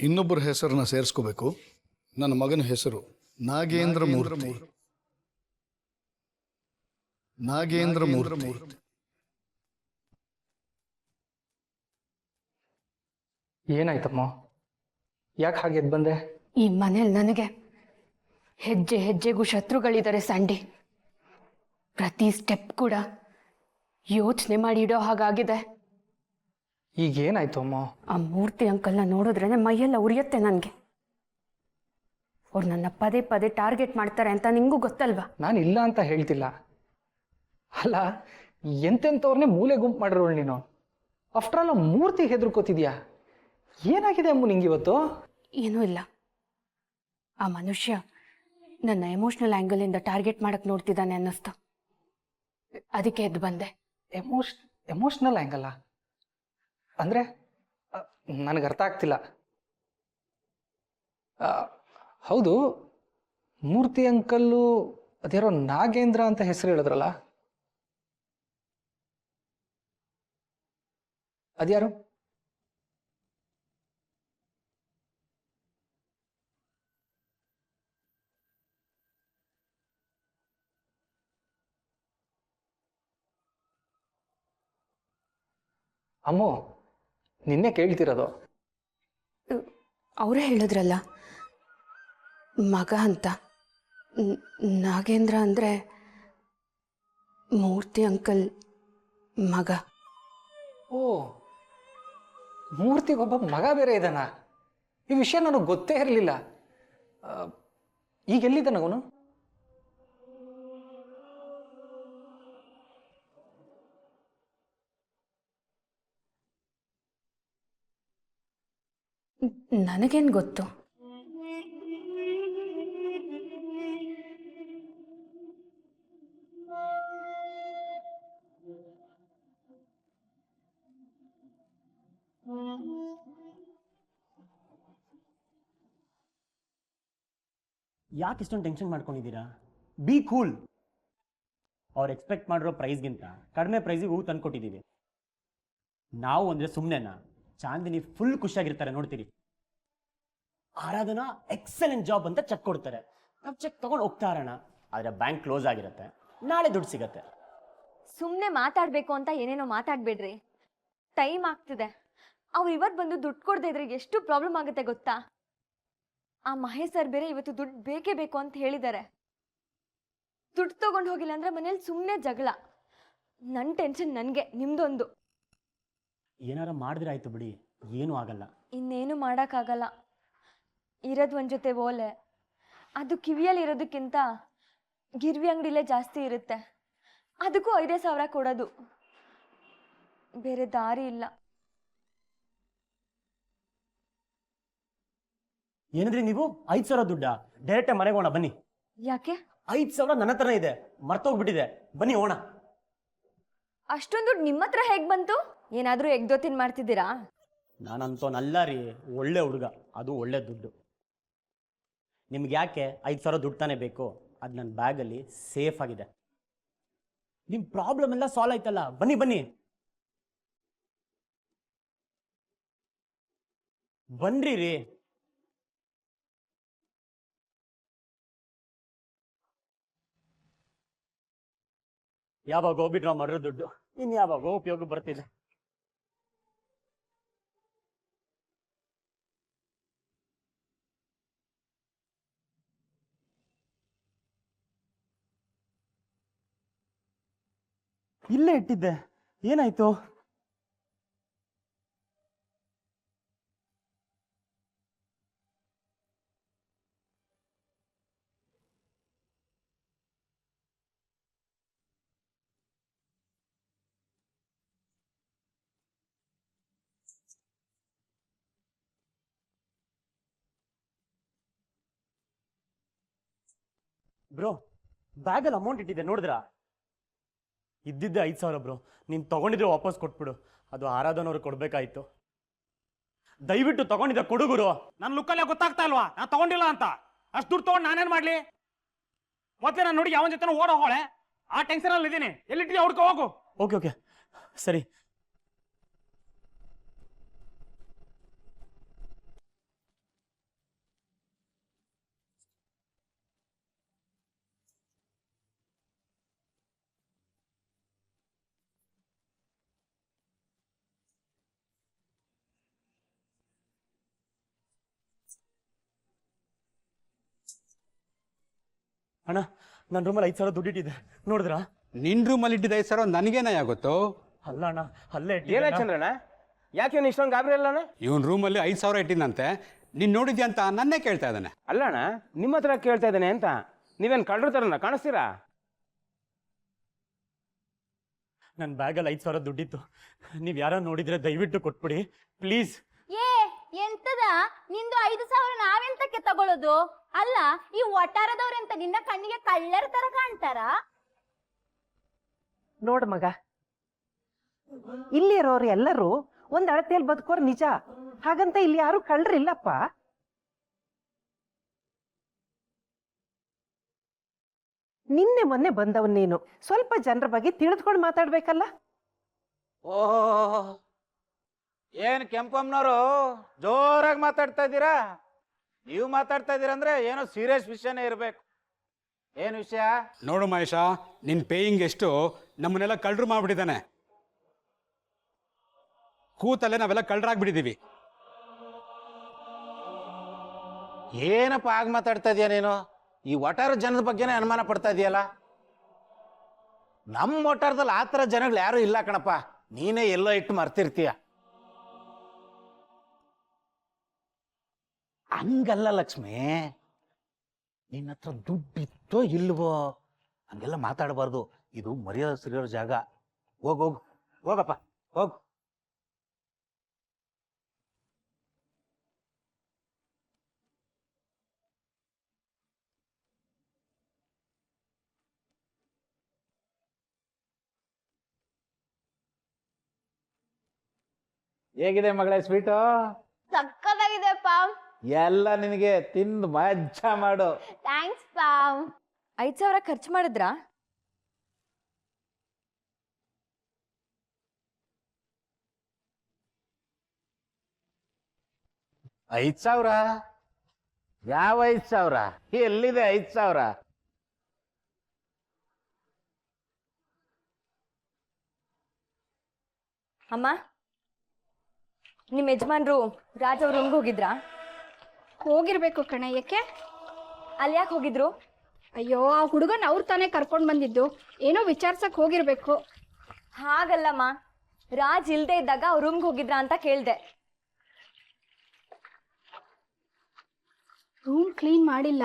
ಇನ್ನೊಬ್ಬರ ಹೆಸರನ್ನ ಸೇರಿಸ್ಕೋಬೇಕು. ನನ್ನ ಮಗನ ಹೆಸರು ನಾಗೇಂದ್ರ ಮೂರ್ತಿ. ನಾಗೇಂದ್ರ ಮೂರ್ತಿ. ಏನಾಯ್ತಮ್ಮ? ಯಾಕೆ ಹಾಗೆ ಎದ್ದು ಬಂದೆ? ಈ ಮನೇಲಿ ನನಗೆ ಹೆಜ್ಜೆ ಹೆಜ್ಜೆಗೂ ಶತ್ರುಗಳಿದ್ದಾರೆ ಸಂಡಿ. ಪ್ರತಿ ಸ್ಟೆಪ್ ಕೂಡ ಯೋಚನೆ ಮಾಡಿ ಇಡೋ ಹಾಗಾಗಿದೆ. ಈಗ ಏನಾಯ್ತು ಅಮ್ಮ? ಆ ಮೂರ್ತಿ ಅಂಕಲ್ನ ನೋಡಿದ್ರೇನೆ ಮೈಯೆಲ್ಲ ಉರಿಯುತ್ತೆ ನನಗೆ. ಅವ್ರು ನನ್ನ ಪದೇ ಪದೇ ಟಾರ್ಗೆಟ್ ಮಾಡ್ತಾರೆ ಅಂತ ನಿಂಗೂ ಗೊತ್ತಲ್ವಾ? ನಾನು ಇಲ್ಲ ಅಂತ ಹೇಳ್ತಿಲ್ಲ. ಅಲ್ಲ, ಎಂತೆಂಥವ್ರನ್ನೇ ಮೂಲೆ ಗುಂಪು ಮಾಡಿರೋಳು ನೀನು. ಆಫ್ಟರ್ ಆಲ್ ಮೂರ್ತಿ ಹೆದರ್ಕೋತಿದ್ಯಾ? ಏನಾಗಿದೆ ಅಮ್ಮ ನಿಂಗಿವತ್ತು? ಏನೂ ಇಲ್ಲ. ಆ ಮನುಷ್ಯ ನನ್ನ ಎಮೋಷ್ನಲ್ ಆ್ಯಂಗಲಿಂದ ಟಾರ್ಗೆಟ್ ಮಾಡಕ್ಕೆ ನೋಡ್ತಿದ್ದಾನೆ ಅನ್ನಿಸ್ತು. ಅದಕ್ಕೆ ಎದ್ದು ಬಂದೆ. ಎಮೋಷ್ನಲ್ ಆ್ಯಂಗಲ್ಲ ಅಂದರೆ ನನಗೆ ಅರ್ಥ ಆಗ್ತಿಲ್ಲ. ಹೌದು, ಮೂರ್ತಿ ಅಂಕಲ್ಲು ಅದ್ಯಾರೋ ನಾಗೇಂದ್ರ ಅಂತ ಹೆಸರು ಹೇಳಿದ್ರಲ್ಲ, ಅದ್ಯಾರು? ಅಮ್ಮೋ, ನಿನ್ನೆ ಕೇಳ್ತಿರೋದು. ಅವರೇ ಹೇಳಿದ್ರಲ್ಲ ಮಗ ಅಂತ. ನಾಗೇಂದ್ರ ಅಂದರೆ ಮೂರ್ತಿ ಅಂಕಲ್ ಮಗ. ಓ, ಮೂರ್ತಿಗೊಬ್ಬ ಮಗ ಬೇರೆ ಇದ್ದಾನ? ಈ ವಿಷಯ ನನಗೆ ಗೊತ್ತೇ ಇರಲಿಲ್ಲ. ಈಗ ಎಲ್ಲಿದ್ದಾನ ಅವನು? ನನಗೇನು ಗೊತ್ತು? ಯಾಕೆ ಇಷ್ಟೊಂದು ಟೆನ್ಷನ್ ಮಾಡ್ಕೊಂಡಿದ್ದೀರಾ? B cool. ಅವ್ರು ಎಕ್ಸ್ಪೆಕ್ಟ್ ಮಾಡಿರೋ ಪ್ರೈಸ್ಗಿಂತ ಕಡಿಮೆ ಪ್ರೈಸಿಗೆ ಹೂ ತಂದ್ಕೊಟ್ಟಿದ್ದೀವಿ. ನಾವು ಅಂದರೆ ಸುಮ್ಮನೆನಾ? ಚಾಂದಿನಿ ಫುಲ್ ಖುಷಿಯಾಗಿರ್ತಾರೆ, ನೋಡ್ತೀರಿ. ಆರಾಧನಾ ಎಕ್ಸಲೆಂಟ್ ಜಾಬ್ ಅಂತ ಚೆಕ್ ಕೊಡ್ತಾರೆ. ನಾವು ಚೆಕ್ ತಗೊಂಡು ಹೋಗ್ತಾ ಇರೋಣ, ಆದರೆ ಬ್ಯಾಂಕ್ ಕ್ಲೋಸ್ ಆಗಿರುತ್ತೆ, ನಾಳೆ ದುಡ್ಡು ಸಿಗತ್ತೆ. ಸುಮ್ಮನೆ ಮಾತಾಡಬೇಕು ಅಂತ ಏನೇನೋ ಮಾತಾಡಬೇಡ್ರಿ. ಟೈಮ್ ಆಗ್ತಿದೆ. ಅವ್ರು ಇವತ್ತು ಬಂದು ದುಡ್ಡು ಕೊಡದೇ ಇದ್ರೆ ಎಷ್ಟು ಪ್ರಾಬ್ಲಮ್ ಆಗುತ್ತೆ ಗೊತ್ತಾ? ಆ ಮಹೇಶ್ ಸರ್ ಬೇರೆ ಇವತ್ತು ದುಡ್ಡು ಬೇಕೇ ಬೇಕು ಅಂತ ಹೇಳಿದ್ದಾರೆ. ದುಡ್ಡು ತಗೊಂಡು ಹೋಗಿಲ್ಲ ಅಂದ್ರೆ ಮನೇಲಿ ಸುಮ್ಮನೆ ಜಗಳ. ನನ್ನ ಟೆನ್ಷನ್ ನನಗೆ, ನಿಮ್ದೊಂದು. ಏನಾರ ಮಾಡಿದ್ರೆ ಆಯ್ತು ಬಿಡಿ, ಏನೂ ಆಗಲ್ಲ. ಇನ್ನೇನು ಮಾಡೋಕ್ಕಾಗಲ್ಲ. ಇರೋದು ಒಂದು ಜೊತೆ ಓಲೆ, ಅದು ಕಿವಿಯಲ್ಲಿ ಇರೋದಕ್ಕಿಂತ ಗಿರ್ವಿ ಅಂಗಡಿಲೇ ಜಾಸ್ತಿ ಇರುತ್ತೆ. ಅದಕ್ಕೂ 5,000 ಕೊಡೋದು, ಬೇರೆ ದಾರಿ ಇಲ್ಲ. ಏನಂದ್ರೆ ನೀವು 5,000 ದುಡ್ಡ? ಡೈರೆಕ್ಟ್ ಮನೆಗೆ ಹೋಣ ಬನ್ನಿ. ಯಾಕೆ? 5,000 ನನ್ನ ಹತ್ರನೇ ಇದೆ, ಮರ್ತೋಗ್ಬಿಟ್ಟಿದೆ. ಬನ್ನಿ ಹೋಣ. ಅಷ್ಟೊಂದು ದುಡ್ಡು ನಿಮ್ಮ ಹತ್ರ ಹೇಗೆ ಬಂತು? ಏನಾದರೂ ಎಗ್ದೋತಿನ್ ಮಾಡ್ತಿದ್ದೀರಾ? ನಾನಂತೋನಲ್ಲ ರೀ, ಒಳ್ಳೆ ಹುಡುಗ, ಅದು ಒಳ್ಳೆ ದುಡ್ಡು. ನಿಮ್ಗೆ ಯಾಕೆ 5,000 ದುಡ್ಡು ತಾನೇ ಬೇಕು? ಅದು ನನ್ನ ಬ್ಯಾಗಲ್ಲಿ ಸೇಫ್ ಆಗಿದೆ. ನಿಮ್ಮ ಪ್ರಾಬ್ಲಮ್ ಎಲ್ಲ ಸಾಲ್ವ್ ಆಯ್ತಲ್ಲ, ಬನ್ನಿ ಬನ್ನಿ ಬನ್ರಿ ರೀ. ಯಾವಾಗ ವಿಡ್ರಾ ಮಾಡಿರೋ ದುಡ್ಡು ಇನ್ಯಾವಾಗ ಉಪಯೋಗ ಬರ್ತಿದೆ? ಇಲ್ಲೇ ಇಟ್ಟಿದ್ದೆ, ಏನಾಯ್ತು? ಬ್ರೋ, ಬ್ಯಾಗಲ್ಲಿ ಅಮೌಂಟ್ ಇಟ್ಟಿದ್ದೆ, ನೋಡಿದ್ರಾ? ಇದ್ದಿದ್ದೆ 5,000 ಬ್ರೋ. ನೀನು ತಗೊಂಡಿದ್ರೆ ವಾಪಸ್ ಕೊಟ್ಬಿಡು, ಅದು ಆರಾಧನವ್ರು ಕೊಡ್ಬೇಕಾಯ್ತು. ದಯವಿಟ್ಟು ತಗೊಂಡಿದ್ದೆ ಕೊಡುಗುರು. ನನ್ನ ಲುಕ್ಕಲ್ಲೇ ಗೊತ್ತಾಗ್ತಾ ಇಲ್ವಾ ನಾನು ತಗೊಂಡಿಲ್ಲ ಅಂತ? ಅಷ್ಟು ದುಡ್ಡು ತಗೊಂಡು ನಾನೇನ್ ಮಾಡ್ಲಿ? ಮೊದಲೇ ನಾನು ನೋಡಿ ಯಾವನ ಜೊತೆ ಓಡೋಗೋಳೆ, ಆ ಟೆನ್ಷನ್ ಅಲ್ಲಿ ಇದ್ದೀನಿ. ಎಲ್ಲಿಟ್ಟಿದ್ಯಾ ಹುಡ್ಕೋ ಹೋಗು. ಓಕೆ ಓಕೆ ಸರಿ. ಅಣ್ಣ ನನ್ನ ರೂಮಲ್ಲಿ 5,000 ದುಡ್ಡಿಟ್ಟಿದ್ದೆ ನೋಡಿದ್ರಾ? ನಿನ್ ರೂಮಲ್ಲಿ ಇಟ್ಟಿದ್ದ 5,000 ನನಗೇನ ಗೊತ್ತು? ಅಲ್ಲ ಅಣ್ಣ, ಅಲ್ಲೇ ಏನಾಯ್ತು ಚಂದ್ರಣ್ಣ? ಯಾಕೆ ಇವನು ಇಷ್ಟೊಂದು ಗಾಬರಿ ಅಲ್ಲಣ್ಣ? ಇವನ್ ರೂಮಲ್ಲಿ 5,000 ಇಟ್ಟಿದ್ದಂತೆ. ನೀನ್ ನೋಡಿದ್ಯಾ ಅಂತ ನನ್ನೇ ಕೇಳ್ತಾ ಇದ್ದಾನೆ. ಅಲ್ಲಣ್ಣ, ನಿಮ್ಮ ಹತ್ರ ಕೇಳ್ತಾ ಇದ್ದಾನೆ ಅಂತ. ನೀವೇನು ಕಳ್ಳರ ಥರನ ಕಾಣಿಸ್ತೀರಾ? ನನ್ನ ಬ್ಯಾಗಲ್ಲಿ 5,000 ದುಡ್ಡಿತ್ತು. ನೀವು ಯಾರೋ ನೋಡಿದ್ರೆ ದಯವಿಟ್ಟು ಕೊಟ್ಬಿಡಿ ಪ್ಲೀಸ್. ಏ ಎಂತದ ನಿಂದು 5,000 ನಾವೆಂತಕ್ಕೆ ತಗೊಳ್ಳೋದು? ಅಲ್ಲ, ಈ ಒಟ್ಟಾರದವ್ರೆಂತ ನಿನ್ನ ಕಣ್ಣಿಗೆ ಕಳ್ಳರ ತರ ಕಾಣ್ತಾರ? ನೋಡ್ ಮಗ, ಇಲ್ಲಿರೋರು ಎಲ್ಲರೂ ಒಂದ್ ಅಳತೆಯಲ್ಲಿ ಬದುಕೋರು ನಿಜ. ಹಾಗಂತ ಇಲ್ಲಿ ಯಾರು ಕಳ್ಳರಿಲ್ಲಪ್ಪ. ನಿನ್ನೆ ಮೊನ್ನೆ ಬಂದವನ್ ನೀನು, ಸ್ವಲ್ಪ ಜನರ ಬಗ್ಗೆ ತಿಳಿದುಕೊಂಡು ಮಾತಾಡ್ಬೇಕಲ್ಲ. ಓಹೋ, ಏನ್ ಕೆಂಪಮ್ಮನವರು ಜೋರಾಗಿ ಮಾತಾಡ್ತಾ ಇದ್ದೀರಾ? ನೀವು ಮಾತಾಡ್ತಾ ಇದ್ದೀರಂದ್ರೆ ಏನೋ ಸೀರಿಯಸ್ ವಿಷಯನೇ ಇರಬೇಕು. ಏನ್ ವಿಷಯ? ನೋಡು ಮಹೇಶ, ನಿನ್ ಪೇಯಿಂಗ್ ಎಷ್ಟು ನಮ್ಮನ್ನೆಲ್ಲ ಕಳ್ಳರು ಮಾಡ್ಬಿಟ್ಟಿದ್ದಾನೆ. ಕೂತಲ್ಲೇ ನಾವೆಲ್ಲ ಕಳ್ಳರಾಗ್ಬಿಟ್ಟಿದೀವಿ. ಏನಪ್ಪ ಆಗ ಮಾತಾಡ್ತಾ ಇದೀಯ ನೀನು? ಈ ಒಟ್ಟಾರ ಜನದ ಬಗ್ಗೆನೇ ಅನುಮಾನ ಪಡ್ತಾ ಇದೆಯಲ್ಲ. ನಮ್ಮ ಒಟ್ಟಾರದಲ್ಲಿ ಆ ಥರ ಜನಗಳು ಯಾರು ಇಲ್ಲ ಕಣಪ್ಪ. ನೀನೇ ಎಲ್ಲೋ ಇಟ್ಟು ಮರ್ತಿರ್ತೀಯ. ಹಂಗಲ್ಲ ಲಕ್ಷ್ಮಿ, ನಿನ್ನ ಹತ್ರ ದುಡ್ಡಿತ್ತೋ ಇಲ್ವೋ ಹಂಗೆಲ್ಲ ಮಾತಾಡಬಾರ್ದು. ಇದು ಮರ್ಯಾದೆ ಸಿರಿಯೋ ಜಾಗ. ಹೋಗು ಹೋಗಪ್ಪ ಹೋಗು. ಹೇಗಿದೆ ಮಗಳೇ ಸ್ವೀಟು? ಸಕ್ಕತ್ತಾಗಿದೆ ಪಾಮ್. ಎಲ್ಲ ನಿನಗೆ, ತಿಂದು ಮಜ್ಜಾ ಮಾಡು. Thanks palm. 5,000 ಖರ್ಚು ಮಾಡಿದ್ರಾ? ಐದು ಸಾವಿರ? ಯಾವ 5,000? ಎಲ್ಲಿದೆ 5,000? ಅಮ್ಮ, ನಿಮ್ಮ ಯಜಮಾನ್ರು ರಾಜ್ ಅವ್ರ ರೂಮ್ಗೆ ಹೋಗಿದ್ರಾ? ಹೋಗಿರ್ಬೇಕು ಕಣೆ. ಯಾಕೆ? ಅಲ್ಲಿ ಯಾಕೆ ಹೋಗಿದ್ರು? ಅಯ್ಯೋ, ಆ ಹುಡುಗನ್ ಅವ್ರು ತಾನೇ ಕರ್ಕೊಂಡು ಬಂದಿದ್ದು. ಏನೋ ವಿಚಾರ್ಸಕ್ ಹೋಗಿರ್ಬೇಕು. ಹಾಗಲ್ಲಮ್ಮ, ರಾಜ್ ಇಲ್ದೇ ಇದ್ದಾಗ ಅವ್ರ ರೂಮ್ಗೆ ಹೋಗಿದ್ರಾ ಅಂತ ಕೇಳ್ದೆ. ರೂಮ್ ಕ್ಲೀನ್ ಮಾಡಿಲ್ಲ,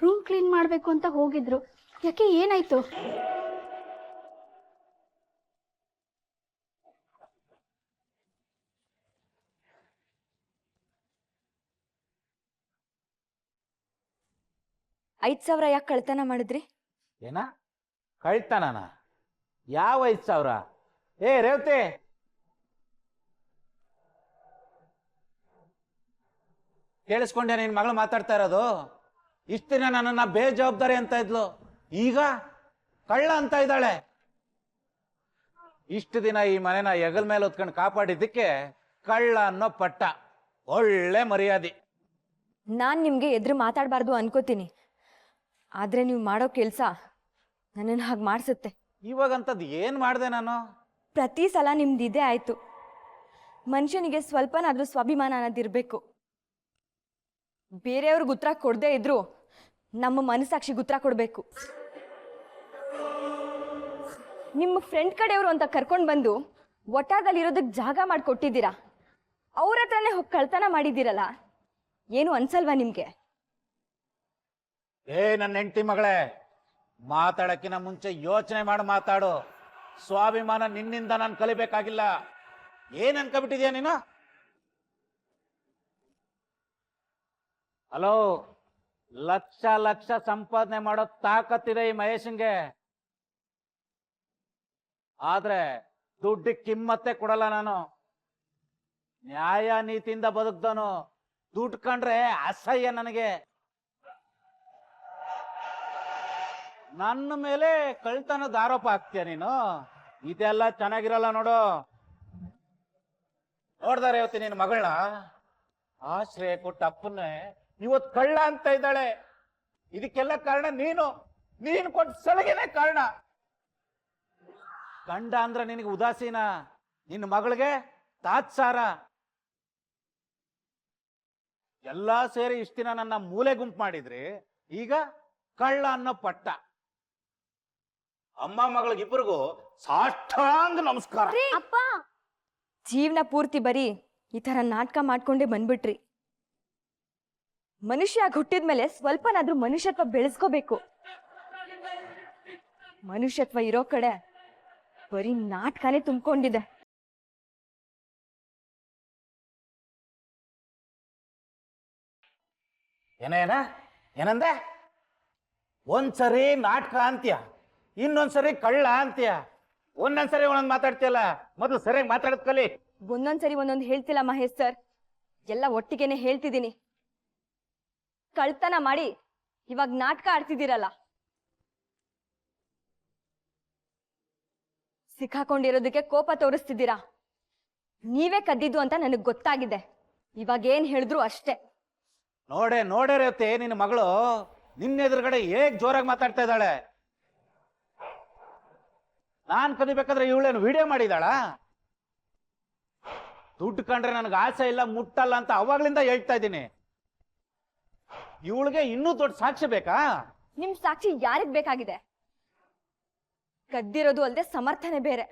ರೂಮ್ ಕ್ಲೀನ್ ಮಾಡ್ಬೇಕು ಅಂತ ಹೋಗಿದ್ರು. ಯಾಕೆ, ಏನಾಯ್ತು? ಐದು ಸಾವಿರ ಯಾಕೆ ಕಳ್ತನ ಮಾಡಿದ್ರಿ? ಏನ ಕಳ್ತನನ? ಯಾವ 5,000? ಏ ರೇವತಿ, ಕೇಳಿಸ್ಕೊಂಡೆ ನಿನ್ ಮಗಳು ಮಾತಾಡ್ತಾ ಇರೋದು? ಇಷ್ಟ ದಿನ ನನ್ನನ್ನ ಬೇಜವಾಬ್ದಾರಿ ಅಂತ ಇದ್ಲು, ಈಗ ಕಳ್ಳ ಅಂತ ಇದ್ದಾಳೆ. ಇಷ್ಟು ದಿನ ಈ ಮನೆನ ಹೆಗಲ್ ಮೇಲೆ ಹೊತ್ಕೊಂಡು ಕಾಪಾಡಿದ್ದಕ್ಕೆ ಕಳ್ಳ ಅನ್ನೋ ಪಟ್ಟ. ಒಳ್ಳೆ ಮರ್ಯಾದೆ. ನಾನು ನಿಮಗೆ ಎದುರು ಮಾತಾಡಬಾರ್ದು ಅನ್ಕೋತೀನಿ, ಆದರೆ ನೀವು ಮಾಡೋ ಕೆಲಸ ನನ್ನನ್ನು ಹಾಗೆ ಮಾಡಿಸುತ್ತೆ. ಇವಾಗಂತದ್ದು ಏನು ಮಾಡಿದೆ ನಾನು? ಪ್ರತಿ ಸಲ ನಿಮ್ದು ಇದೇ ಆಯಿತು. ಮನುಷ್ಯನಿಗೆ ಸ್ವಲ್ಪನಾದರೂ ಸ್ವಾಭಿಮಾನ ಅನ್ನೋದಿರಬೇಕು. ಬೇರೆಯವ್ರಿಗೆ ಉತ್ತರ ಕೊಡದೇ ಇದ್ರೂ ನಮ್ಮ ಮನಸ್ಸಾಕ್ಷಿಗೆ ಉತ್ತರ ಕೊಡಬೇಕು. ನಿಮ್ಮ ಫ್ರೆಂಡ್ ಕಡೆಯವರು ಅಂತ ಕರ್ಕೊಂಡು ಬಂದು ಒಟ್ಟಾರದಲ್ಲಿರೋದಕ್ಕೆ ಜಾಗ ಮಾಡಿಕೊಟ್ಟಿದ್ದೀರಾ. ಅವ್ರ ಹತ್ರನೇ ಹೋಗಿ ಕಳ್ತನ ಮಾಡಿದ್ದೀರಲ್ಲ, ಏನು ಅನ್ಸಲ್ವಾ ನಿಮಗೆ? ಏ ನನ್ನ ಹೆಂಡತಿ ಮಗಳೇ, ಮಾತಾಡಕ್ಕಿನ ಮುಂಚೆ ಯೋಚನೆ ಮಾಡಿ ಮಾತಾಡು. ಸ್ವಾಭಿಮಾನ ನಿನ್ನಿಂದ ನಾನು ಕಲಿಬೇಕಾಗಿಲ್ಲ. ಏನ್ ಅನ್ಕೊಬಿಟ್ಟಿದ್ಯಾ ನೀನು? ಹಲೋ, ಲಕ್ಷ ಲಕ್ಷ ಸಂಪಾದನೆ ಮಾಡೋ ತಾಕತ್ತಿದೆ ಈ ಮಹೇಶನ್ಗೆ. ಆದ್ರೆ ದುಡ್ಡಿಗೆ ಕಿಮ್ಮತ್ತೆ ಕೊಡಲ್ಲ ನಾನು. ನ್ಯಾಯ ನೀತಿಯಿಂದ ಬದುಕ್ದವನು. ದುಡ್ಡು ಕಂಡ್ರೆ ಅಸಹ್ಯ ನನಗೆ. ನನ್ನ ಮೇಲೆ ಕಳ್ತನದ ಆರೋಪ ಹಾಕ್ತೀಯ ನೀನು? ಇದೆಲ್ಲ ಚೆನ್ನಾಗಿರಲ್ಲ ನೋಡು. ನೋಡ್ದಾರೆ ಇವತ್ತು ನಿನ್ನ ಮಗಳನ್ನ ಆಶ್ರಯ ಕೊಟ್ಟ ಅಪ್ಪನ್ನೇ ಇವತ್ತು ಕಳ್ಳ ಅಂತ ಇದ್ದಾಳೆ. ಇದಕ್ಕೆಲ್ಲ ಕಾರಣ ನೀನು ಕೊಟ್ಟ ಸಲಹೆನೇ ಕಾರಣ. ಗಂಡ ಅಂದ್ರೆ ನಿನಗೆ ಉದಾಸೀನ, ನಿನ್ನ ಮಗಳಿಗೆ ತಾತ್ಸಾರ. ಎಲ್ಲಾ ಸೇರಿ ಇಷ್ಟ ದಿನ ನನ್ನ ಮೂಲೆ ಗುಂಪು ಮಾಡಿದ್ರಿ, ಈಗ ಕಳ್ಳ ಅನ್ನೋ ಪಟ್ಟ. ಅಮ್ಮ ಮಗಳಿಗಿಬ್ಬರಿಗೂ ಸಾಷ್ಟಾಂಗ ನಮಸ್ಕಾರ. ಅಪ್ಪ ಜೀವನ ಪೂರ್ತಿ ಬರೀ ಈ ತರ ನಾಟಕ ಮಾಡ್ಕೊಂಡೇ ಬಂದ್ಬಿಟ್ರಿ. ಮನುಷ್ಯ ಹುಟ್ಟಿದ್ಮೇಲೆ ಸ್ವಲ್ಪನಾದ್ರೂ ಮನುಷ್ಯತ್ವ ಬೆಳೆಸ್ಕೋಬೇಕು. ಮನುಷ್ಯತ್ವ ಇರೋ ಕಡೆ ಬರೀ ನಾಟಕನೇ ತುಂಬಿಕೊಂಡಿದೆ. ಏನಂದೆ? ಒಂದ್ಸರಿ ನಾಟಕ ಅಂತ್ಯ, ಇನ್ನೊಂದ್ಸರಿ ಕಳ್ಳ ಅಂತ್ಯ, ಒಂದೊಂದ್ಸರಿ ಒಂದೊಂದು ಮಾತಾಡ್ತಿಯಲ್ಲ. ಮೊದಲು ಸರಿಯಾಗಿ ಮಾತಾಡೋದ್ ಕಲಿ. ಒಂದೊಂದ್ಸರಿ ಒಂದೊಂದು ಹೇಳ್ತಿಲ್ಲ ಮಹೇಶ್ ಸರ್, ಎಲ್ಲ ಒಟ್ಟಿಗೆನೆ ಹೇಳ್ತಿದ್ದೀನಿ. ಕಳ್ತನ ಮಾಡಿ ಇವಾಗ ನಾಟಕ ಆಡ್ತಿದ್ದೀರಲ್ಲ. ಸಿಕ್ಕಾಕೊಂಡಿರೋದಕ್ಕೆ ಕೋಪ ತೋರಿಸ್ತಿದ್ದೀರಾ. ನೀವೇ ಕದ್ದಿದ್ದು ಅಂತ ನನಗೆ ಗೊತ್ತಾಗಿದೆ. ಇವಾಗ ಏನ್ ಹೇಳಿದ್ರು ಅಷ್ಟೇ. ನೋಡೇ ರೇವತಿ, ನಿನ್ನ ಮಗಳು ನಿನ್ನ ಎದುರುಗಡೆ ಹೇಗ್ ಜೋರಾಗಿ ಮಾತಾಡ್ತಾ ಇದ್ದಾಳೆ. ನಾನ್ ಕದಿಬೇಕಾದ್ರೆ ಇವಳೇನು ವಿಡಿಯೋ ಮಾಡಿದಾಳ? ದುಡ್ಡು ಕಂಡ್ರೆ ನನಗೆ ಆಸೆ ಇಲ್ಲ, ಮುಟ್ಟಲ್ಲ ಅಂತ ಅವಾಗ್ಲಿಂದ ಹೇಳ್ತಾ ಇದ್ದೀನಿ. ಇವಳಿಗೆ ಇನ್ನೂ ದೊಡ್ಡ ಸಾಕ್ಷ್ಯ ಬೇಕಾ? ನಿಮ್ ಸಾಕ್ಷಿ ಯಾರಿಗ್ ಬೇಕಾಗಿದೆ? ಕದ್ದಿರೋದು ಅಲ್ಲದೆ ಸಮರ್ಥನೆ ಬೇರೆ.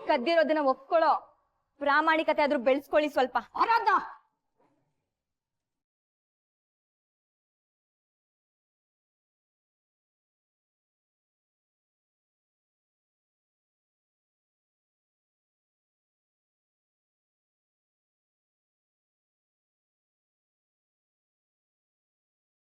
ಕದ್ದಿರೋದನ್ನ ಒಪ್ಕೊಳ್ಳೋ ಪ್ರಾಮಾಣಿಕತೆ ಆದ್ರೂ ಬೆಳೆಸ್ಕೊಳ್ಳಿ ಸ್ವಲ್ಪ.